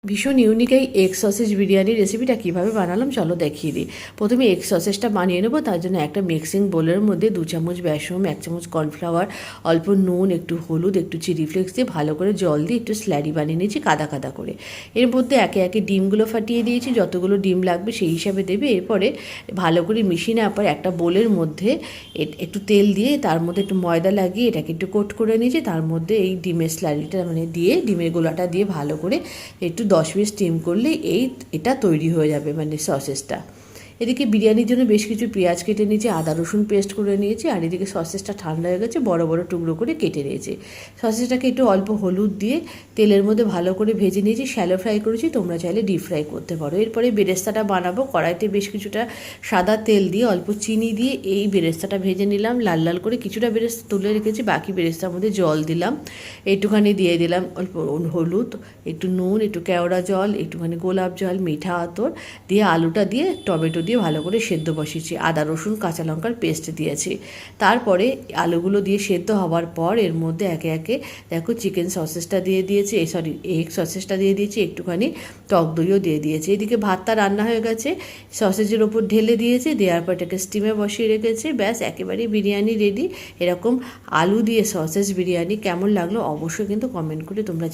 ভীষণ ইউনিক এই egg sausage বিরিয়ানির রেসিপিটা কীভাবে বানালাম চলো দেখিয়ে দিই। প্রথমে এগ সসেজটা বানিয়ে নেবো। তার জন্য একটা মিক্সিং বোলের মধ্যে 2 চামচ বেসন, 1 চামচ কর্নফ্লাওয়ার, অল্প নুন, একটু হলুদ, একটু চিলি ফ্লেক্স দিয়ে ভালো করে জল দিয়ে একটু স্ল্যারি বানিয়ে নিয়েছি কাদা কাদা করে। এর মধ্যে একে একে ডিমগুলো ফাটিয়ে দিয়েছি, যতগুলো ডিম লাগবে সেই হিসাবে দেবে। এরপরে ভালো করে মিশিয়ে নেওয়ার পর একটা বোলের মধ্যে একটু তেল দিয়ে তার মধ্যে একটু ময়দা লাগিয়ে এটাকে একটু কোট করে নিয়েছি। তার মধ্যে এই ডিমের স্ল্যারিটা দিয়ে ডিমের গোলাটা দিয়ে ভালো করে একটু 10 মিনিট স্টিম করলে এটা তৈরি হয়ে যাবে, মানে সসেসটা। এদিকে বিরিয়ানির জন্য বেশ কিছু পেঁয়াজ কেটে নিয়েছি, আদা রসুন পেস্ট করে নিয়েছি, আর এদিকে সসেসটা ঠান্ডা হয়ে গেছে, বড় বড় টুকরো করে কেটে নিয়েছি। সসেসটাকে একটু অল্প হলুদ দিয়ে তেলের মধ্যে ভালো করে ভেজে নিয়েছি, শ্যালো ফ্রাই করেছি, তোমরা চাইলে ডিপ ফ্রাই করতে পারো। এরপরে বেরেস্তাটা বানাবো। কড়াইতে বেশ কিছুটা সাদা তেল দিয়ে অল্প চিনি দিয়ে এই বেরেস্তাটা ভেজে নিলাম লাল লাল করে। কিছুটা বেরেস্তা তুলে রেখেছি, বাকি বেরেস্তার মধ্যে জল দিলাম, একটুখানি দিয়ে দিলাম অল্প হলুদ, একটু নুন, একটু কেওড়া জল, একটুখানি গোলাপ জল, মিঠা আতর দিয়ে আলুটা দিয়ে টমেটো দিয়ে ভালো করে সেদ্ধ বসিয়েছি। আদা রসুন কাঁচা লঙ্কার পেস্ট দিয়েছি। তারপরে আলুগুলো দিয়ে সেদ্ধ হওয়ার পর এর মধ্যে একে একে দেখো চিকেন সসেসটা দিয়ে দিয়েছি, এগ সসেসটা দিয়ে দিয়েছি, একটুখানি টক দইও দিয়ে দিয়েছি। এদিকে ভাতটা রান্না হয়ে গেছে, সসেজের ওপর ঢেলে দিয়েছি, দেওয়ার পর এটাকে স্টিমে বসিয়ে রেখেছি। ব্যাস একেবারেই বিরিয়ানি রেডি। এরকম আলু দিয়ে সসেজ বিরিয়ানি কেমন লাগলো অবশ্যই কিন্তু কমেন্ট করে তোমরা